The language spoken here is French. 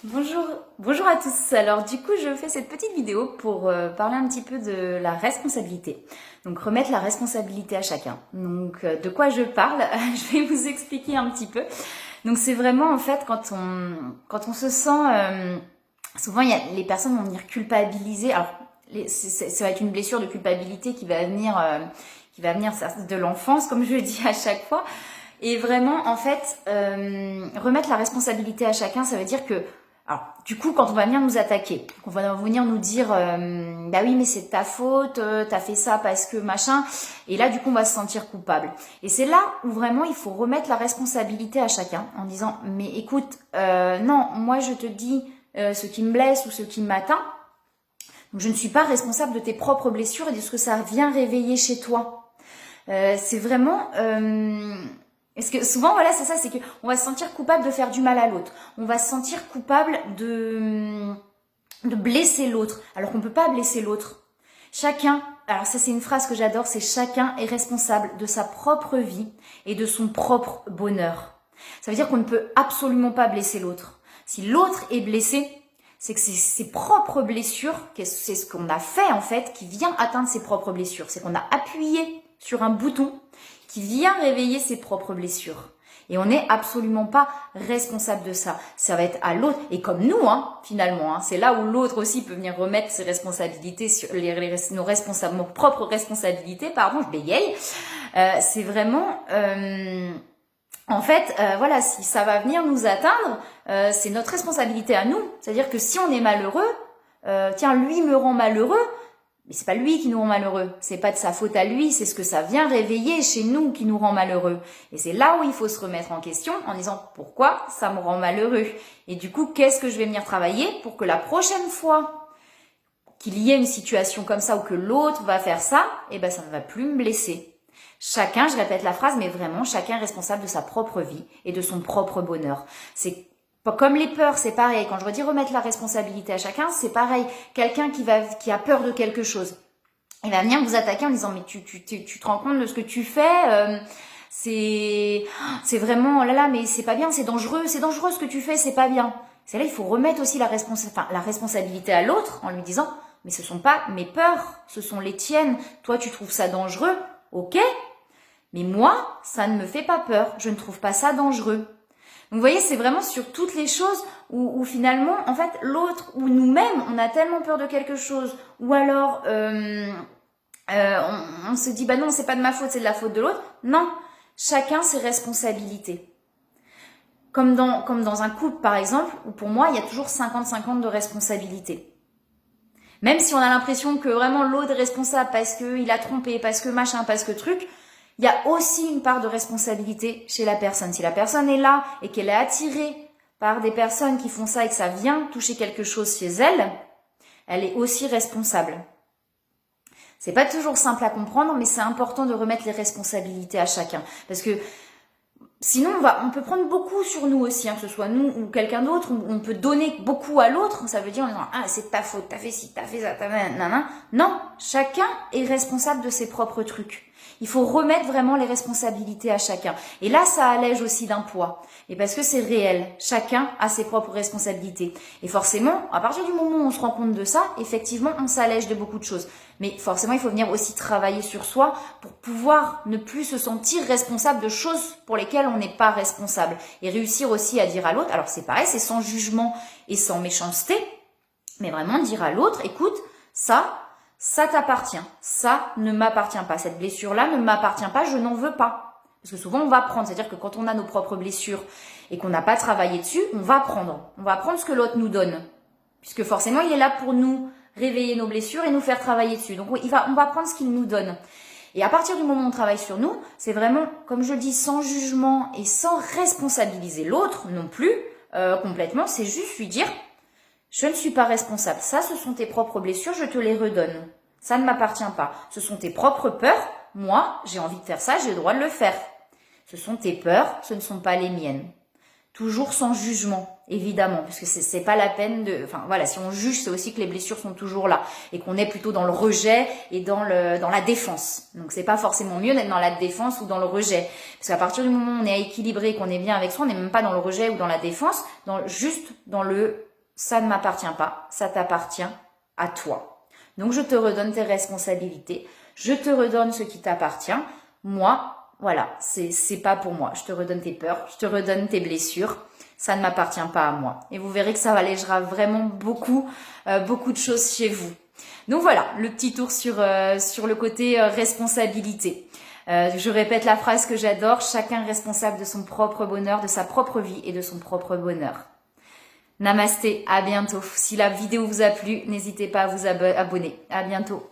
Bonjour à tous. Alors du coup, je fais cette petite vidéo pour parler un petit peu de la responsabilité. Donc remettre la responsabilité à chacun. Donc de quoi je parle, je vais vous expliquer un petit peu. Donc c'est vraiment en fait quand on se sent souvent les personnes vont venir culpabiliser. Alors ça va être une blessure de culpabilité qui va venir de l'enfance, comme je le dis à chaque fois. Et vraiment, en fait, remettre la responsabilité à chacun, ça veut dire que, alors, du coup, quand on va venir nous attaquer, qu'on va venir nous dire, bah oui, mais c'est de ta faute, t'as fait ça parce que machin, et là, du coup, on va se sentir coupable. Et c'est là où vraiment il faut remettre la responsabilité à chacun, en disant, mais écoute, non, moi je te dis ce qui me blesse ou ce qui m'atteint, donc je ne suis pas responsable de tes propres blessures et de ce que ça vient réveiller chez toi. C'est vraiment parce que souvent voilà c'est ça, c'est que on va se sentir coupable de faire du mal à l'autre, on va se sentir coupable de blesser l'autre alors qu'on peut pas blesser l'autre. Chacun, alors ça c'est une phrase que j'adore, c'est chacun est responsable de sa propre vie et de son propre bonheur. Ça veut dire qu'on ne peut absolument pas blesser l'autre. Si l'autre est blessé, c'est que c'est ses propres blessures, c'est ce qu'on a fait en fait, qui vient atteindre ses propres blessures. C'est qu'on a appuyé sur un bouton qui vient réveiller ses propres blessures. Et on n'est absolument pas responsable de ça. Ça va être à l'autre. Et comme nous, finalement, c'est là où l'autre aussi peut venir remettre ses responsabilités sur nos propres responsabilités, je bégaye. C'est vraiment... En fait, voilà, si ça va venir nous atteindre, c'est notre responsabilité à nous. C'est-à-dire que si on est malheureux, tiens, lui me rend malheureux, mais c'est pas lui qui nous rend malheureux. C'est pas de sa faute à lui, c'est ce que ça vient réveiller chez nous qui nous rend malheureux. Et c'est là où il faut se remettre en question en disant pourquoi ça me rend malheureux. Et du coup, qu'est-ce que je vais venir travailler pour que la prochaine fois qu'il y ait une situation comme ça ou que l'autre va faire ça, ça ne va plus me blesser. Chacun, je répète la phrase, mais vraiment, chacun est responsable de sa propre vie et de son propre bonheur. C'est comme les peurs, c'est pareil. Quand je redis remettre la responsabilité à chacun, c'est pareil. Quelqu'un qui a peur de quelque chose, il va venir vous attaquer en disant mais tu te rends compte de ce que tu fais, c'est vraiment oh là là, mais c'est pas bien, c'est dangereux ce que tu fais, c'est pas bien. C'est là il faut remettre aussi la responsabilité à l'autre en lui disant mais ce sont pas mes peurs, ce sont les tiennes. Toi tu trouves ça dangereux, ok, mais moi ça ne me fait pas peur, je ne trouve pas ça dangereux. Donc vous voyez, c'est vraiment sur toutes les choses où finalement, en fait, l'autre ou nous-mêmes, on a tellement peur de quelque chose, ou alors on se dit, bah non, c'est pas de ma faute, c'est de la faute de l'autre. Non, chacun ses responsabilités. Comme dans un couple, par exemple, où pour moi, il y a toujours 50-50 de responsabilité. Même si on a l'impression que vraiment l'autre est responsable parce qu'il a trompé, parce que machin, parce que truc, il y a aussi une part de responsabilité chez la personne. Si la personne est là et qu'elle est attirée par des personnes qui font ça et que ça vient toucher quelque chose chez elle, elle est aussi responsable. C'est pas toujours simple à comprendre, mais c'est important de remettre les responsabilités à chacun. Parce que sinon, on peut prendre beaucoup sur nous aussi, que ce soit nous ou quelqu'un d'autre, on peut donner beaucoup à l'autre. Ça veut dire en disant, ah, c'est ta faute, t'as fait ci, t'as fait ça, nanana. Non, chacun est responsable de ses propres trucs. Il faut remettre vraiment les responsabilités à chacun. Et là, ça allège aussi d'un poids. Et parce que c'est réel. Chacun a ses propres responsabilités. Et forcément, à partir du moment où on se rend compte de ça, effectivement, on s'allège de beaucoup de choses. Mais forcément, il faut venir aussi travailler sur soi pour pouvoir ne plus se sentir responsable de choses pour lesquelles on n'est pas responsable. Et réussir aussi à dire à l'autre, alors c'est pareil, c'est sans jugement et sans méchanceté, mais vraiment dire à l'autre, écoute, ça t'appartient, ça ne m'appartient pas, cette blessure-là ne m'appartient pas, je n'en veux pas. Parce que souvent on va prendre, c'est-à-dire que quand on a nos propres blessures et qu'on n'a pas travaillé dessus, on va prendre ce que l'autre nous donne. Puisque forcément il est là pour nous réveiller nos blessures et nous faire travailler dessus. Donc on va prendre ce qu'il nous donne. Et à partir du moment où on travaille sur nous, c'est vraiment, comme je le dis, sans jugement et sans responsabiliser l'autre non plus, complètement, c'est juste lui dire... Je ne suis pas responsable. Ça, ce sont tes propres blessures, je te les redonne. Ça ne m'appartient pas. Ce sont tes propres peurs. Moi, j'ai envie de faire ça, j'ai le droit de le faire. Ce sont tes peurs, ce ne sont pas les miennes. Toujours sans jugement, évidemment, parce que c'est pas la peine de... Enfin, voilà, si on juge, c'est aussi que les blessures sont toujours là et qu'on est plutôt dans le rejet et dans la défense. Donc, c'est pas forcément mieux d'être dans la défense ou dans le rejet. Parce qu'à partir du moment où on est équilibré, qu'on est bien avec soi, on n'est même pas dans le rejet ou dans la défense, juste dans le ça ne m'appartient pas, ça t'appartient à toi. Donc je te redonne tes responsabilités, je te redonne ce qui t'appartient. Moi, voilà, c'est pas pour moi. Je te redonne tes peurs, je te redonne tes blessures. Ça ne m'appartient pas à moi. Et vous verrez que ça allégera vraiment beaucoup de choses chez vous. Donc voilà, le petit tour sur le côté responsabilité. Je répète la phrase que j'adore, chacun est responsable de son propre bonheur, de sa propre vie et de son propre bonheur. Namasté, à bientôt. Si la vidéo vous a plu, n'hésitez pas à vous abonner. À bientôt.